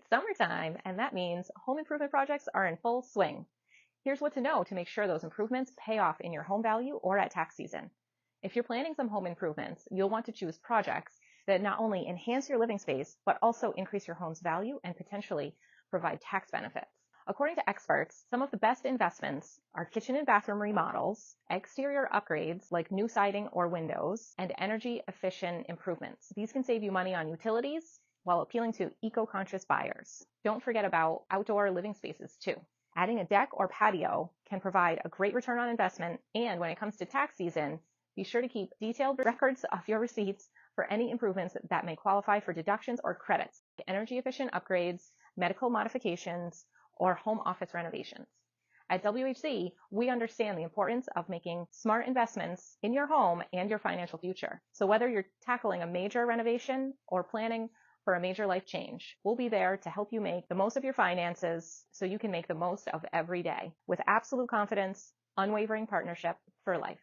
It's summertime, and that means home improvement projects are in full swing. Here's what to know to make sure those improvements pay off in your home value or at tax season. If you're planning some home improvements, you'll want to choose projects that not only enhance your living space, but also increase your home's value and potentially provide tax benefits. According to experts, some of the best investments are kitchen and bathroom remodels, exterior upgrades like new siding or windows, and energy efficient improvements. These can save you money on utilities while appealing to eco-conscious buyers. Don't forget about outdoor living spaces too. Adding a deck or patio can provide a great return on investment, and when it comes to tax season, be sure to keep detailed records of your receipts for any improvements that may qualify for deductions or credits, like energy efficient upgrades, medical modifications, or home office renovations. At WHC, we understand the importance of making smart investments in your home and your financial future. So whether you're tackling a major renovation or planning for a major life change, we'll be there to help you make the most of your finances so you can make the most of every day with absolute confidence, unwavering partnership for life.